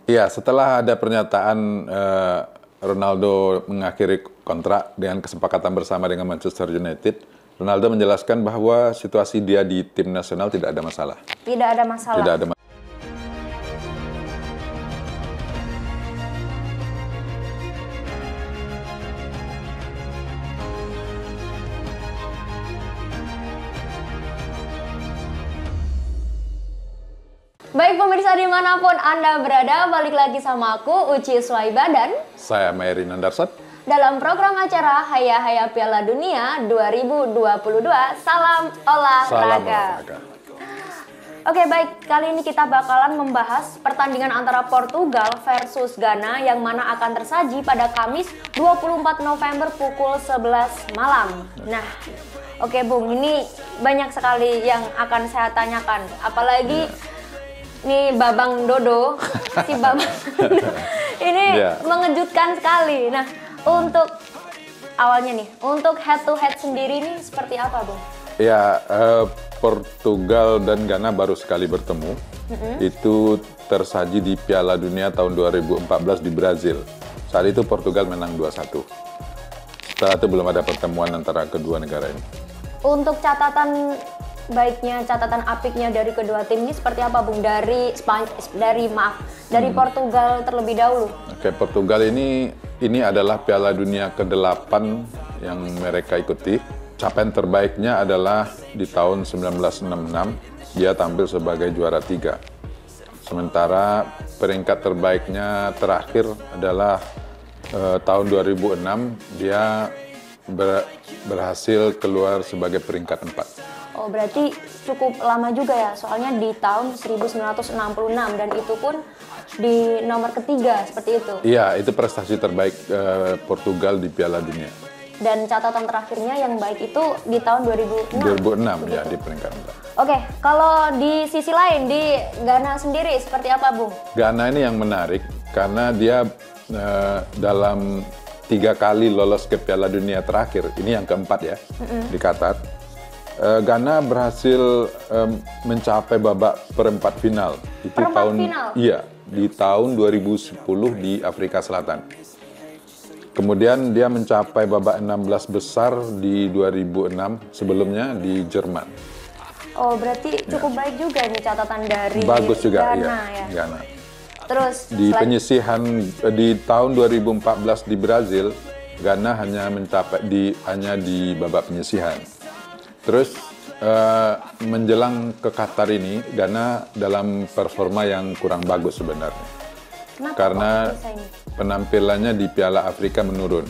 Iya, setelah ada pernyataan Ronaldo mengakhiri kontrak dengan kesepakatan bersama dengan Manchester United, Ronaldo menjelaskan bahwa situasi dia di tim nasional tidak ada masalah. Tidak ada masalah. Tidak ada masalah. Baik pemirsa dimanapun Anda berada, balik lagi sama aku, Uci Swaiba dan Saya Mary Nandarsat. dalam program acara Haya Haya Piala Dunia 2022, Salam Olahraga. Salam olahraga. Oke baik, kali ini kita bakalan membahas pertandingan antara Portugal versus Ghana yang mana akan tersaji pada Kamis 24 November pukul 11 malam. Nah, oke Bung, ini banyak sekali yang akan saya tanyakan, apalagi nih Babang Dodo, si Babang ini mengejutkan sekali. Nah, untuk awalnya nih, untuk head to head sendiri nih seperti apa, Bung? Ya, Portugal dan Ghana baru sekali bertemu. Itu tersaji di Piala Dunia tahun 2014 di Brazil. Saat itu Portugal menang 2-1. Setelah itu belum ada pertemuan antara kedua negara ini. Untuk catatan baiknya, catatan apiknya dari kedua tim ini seperti apa, Bung? Dari Portugal terlebih dahulu. Oke, Portugal ini adalah Piala Dunia ke-8 yang mereka ikuti. Capaian terbaiknya adalah di tahun 1966, dia tampil sebagai juara 3. Sementara peringkat terbaiknya terakhir adalah tahun 2006, dia berhasil keluar sebagai peringkat 4. Oh, berarti cukup lama juga ya, soalnya di tahun 1966 dan itu pun di nomor ketiga seperti itu. Iya, itu prestasi terbaik Portugal di Piala Dunia. Dan catatan terakhirnya yang baik itu di tahun 2006. 2006 ya, di peringkat 4. Oke, kalau di sisi lain, di Ghana sendiri seperti apa, Bung? Ghana ini yang menarik karena dia dalam 3 kali lolos ke Piala Dunia terakhir, ini yang keempat ya, di Qatar. Ghana berhasil mencapai babak perempat final. Itu final? Iya, di tahun 2010 di Afrika Selatan. Kemudian dia mencapai babak 16 besar di 2006, sebelumnya di Jerman. Oh, berarti cukup baik juga nih catatan dari Bagus juga, Ghana iya, ya. Ghana. Terus di penyisihan di tahun 2014 di Brazil, Ghana hanya mencapai di babak penyisihan. Terus menjelang ke Qatar ini, Ghana dalam performa yang kurang bagus sebenarnya. Kenapa karena penampilannya di Piala Afrika menurun.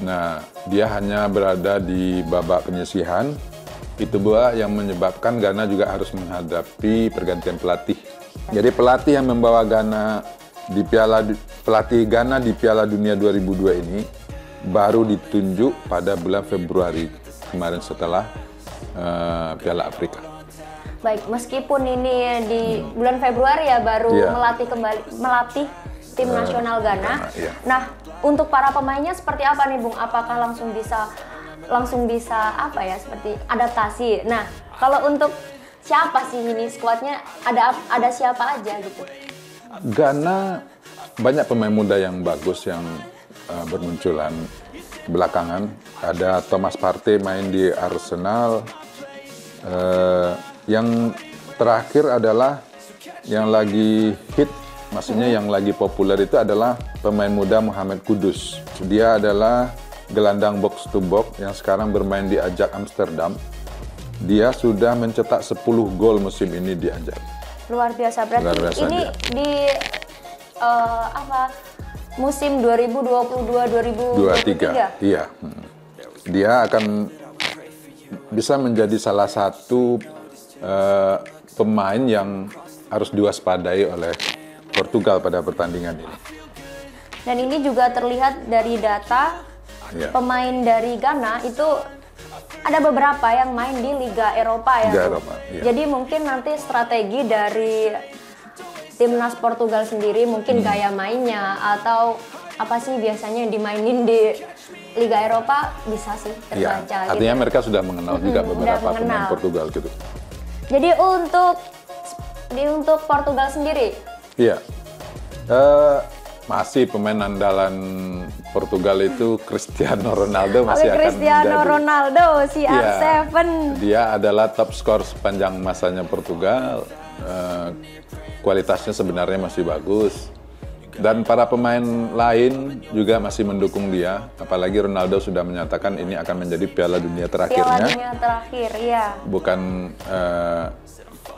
Nah, dia hanya berada di babak penyisihan. Itu pula yang menyebabkan Ghana juga harus menghadapi pergantian pelatih. Jadi pelatih yang membawa Ghana pelatih Ghana di Piala Dunia 2002 ini baru ditunjuk pada bulan Februari kemarin setelah Piala Afrika. Baik, meskipun ini di bulan Februari ya baru melatih tim nasional Ghana. Nah, untuk para pemainnya seperti apa nih, Bung? Apakah langsung bisa apa ya, seperti adaptasi? Nah, kalau untuk siapa sih ini skuadnya, ada siapa aja gitu? Ghana banyak pemain muda yang bagus yang bermunculan belakangan. Ada Thomas Partey main di Arsenal. Yang terakhir adalah yang lagi hit, maksudnya yang lagi populer itu adalah pemain muda Mohamed Kudus. Dia adalah gelandang box to box yang sekarang bermain di Ajax Amsterdam. Dia sudah mencetak 10 gol musim ini di Ajax. Luar biasa, berarti ini di musim 2022-2023? Iya. Dia akan bisa menjadi salah satu pemain yang harus diwaspadai oleh Portugal pada pertandingan ini. Dan ini juga terlihat dari data pemain dari Ghana itu ada beberapa yang main di Liga Eropa ya. Jadi mungkin nanti strategi dari timnas Portugal sendiri mungkin gaya mainnya atau apa sih biasanya yang dimainin di Liga Eropa bisa sih terbaca. Artinya mereka sudah mengenal juga beberapa pemain Portugal gitu. Jadi untuk Portugal sendiri, Masih pemain andalan Portugal itu Cristiano Ronaldo masih akan Cristiano menjadi. Ronaldo, CR7. Dia adalah top skor sepanjang masanya Portugal. Kualitasnya sebenarnya masih bagus. Dan para pemain lain juga masih mendukung dia. Apalagi Ronaldo sudah menyatakan ini akan menjadi Piala Dunia terakhirnya. Piala Dunia terakhir, ya. Bukan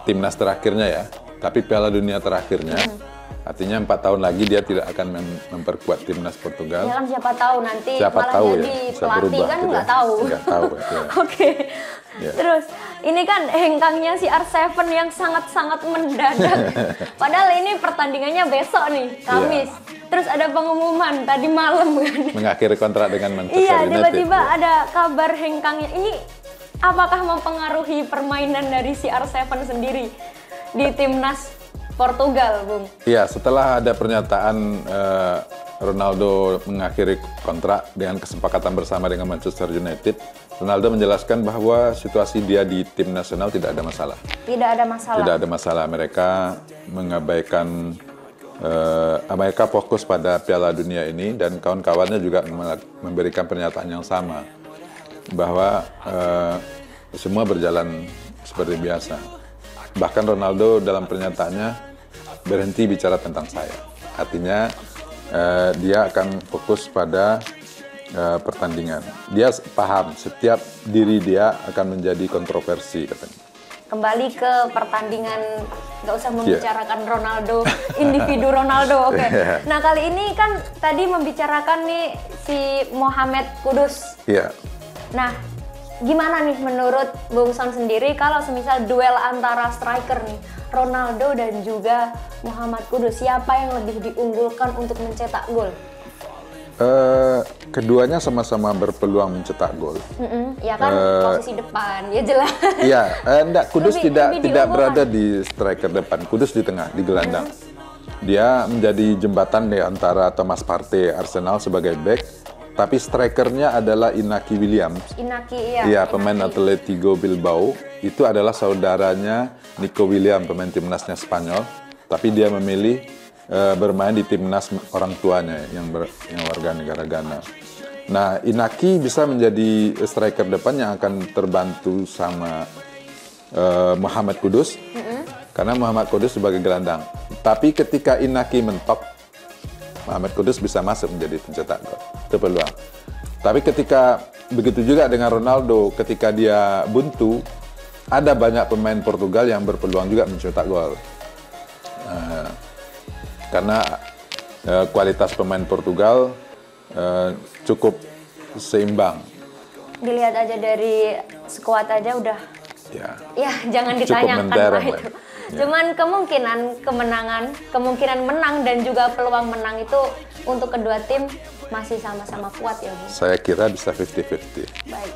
timnas terakhirnya ya, tapi Piala Dunia terakhirnya. Artinya 4 tahun lagi dia tidak akan memperkuat timnas Portugal. Ya kan siapa tahu nanti Siapa malah tahu jadi ya, bisa pelatih berubah kan gitu nggak ya. tahu. Nggak tahu ya. Oke. Ya. Terus ini kan hengkangnya si R7 yang sangat-sangat mendadak. Padahal ini pertandingannya besok nih, Kamis. Terus ada pengumuman tadi malam kan. Mengakhiri kontrak dengan Manchester Iya, United. tiba-tiba ada kabar hengkangnya. Ini apakah mempengaruhi permainan dari si R7 sendiri di timnas Portugal, Bung? Iya, setelah ada pernyataan Ronaldo mengakhiri kontrak dengan kesepakatan bersama dengan Manchester United, Ronaldo menjelaskan bahwa situasi dia di tim nasional tidak ada masalah. Tidak ada masalah. Tidak ada masalah. Mereka mengabaikan Amerika fokus pada Piala Dunia ini, dan kawan-kawannya juga memberikan pernyataan yang sama bahwa semua berjalan seperti biasa. Bahkan Ronaldo dalam pernyataannya berhenti bicara tentang saya. Artinya dia akan fokus pada pertandingan. Dia paham setiap diri dia akan menjadi kontroversi katanya. Kembali ke pertandingan, nggak usah membicarakan Ronaldo, individu Ronaldo, oke. Nah kali ini kan tadi membicarakan nih si Mohamed Kudus. Iya. Nah, gimana nih menurut Bung Son sendiri kalau semisal duel antara striker nih, Ronaldo dan juga Mohamed Kudus, siapa yang lebih diunggulkan untuk mencetak gol? Keduanya sama-sama berpeluang mencetak gol. Ya kan, posisi depan, ya jelas. Iya, enggak, Kudus Lebih tidak diunggulkan. berada di striker depan. Kudus di tengah, di gelandang. Dia menjadi jembatan di antara Thomas Partey Arsenal sebagai back, tapi strikernya adalah Inaki Williams. Inaki, iya. Iya, pemain Atletico Bilbao. Itu adalah saudaranya Nico Williams, pemain timnasnya Spanyol. Tapi dia memilih bermain di timnas orang tuanya yang warga negara Ghana. Nah, Inaki bisa menjadi striker depan yang akan terbantu sama Mohamed Kudus, karena Mohamed Kudus sebagai gelandang. Tapi ketika Inaki mentok, Mohamed Kudus bisa masuk menjadi pencetak gol. Itu peluang. Tapi ketika begitu juga dengan Ronaldo, ketika dia buntu, ada banyak pemain Portugal yang berpeluang juga mencetak gol. Karena kualitas pemain Portugal cukup seimbang. Dilihat aja dari skuad aja udah. Ya, jangan Cukup ditanyakan mentereng lah itu. lah. Ya. Cuman kemungkinan menang dan juga peluang menang itu untuk kedua tim masih sama-sama kuat ya, Bu. Saya kira bisa 50-50. Baik,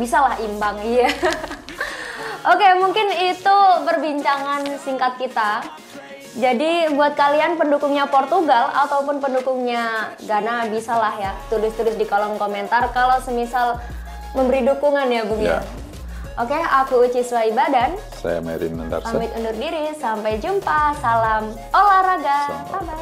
bisa lah imbang, iya. Oke, mungkin itu perbincangan singkat kita. Jadi buat kalian pendukungnya Portugal ataupun pendukungnya Ghana, bisalah ya tulis-tulis di kolom komentar kalau semisal memberi dukungan ya, Bung ya. Oke, aku Uci Swaiba dan saya Merin Nandarsa. pamit undur diri. Sampai jumpa. Salam olahraga. Bye-bye.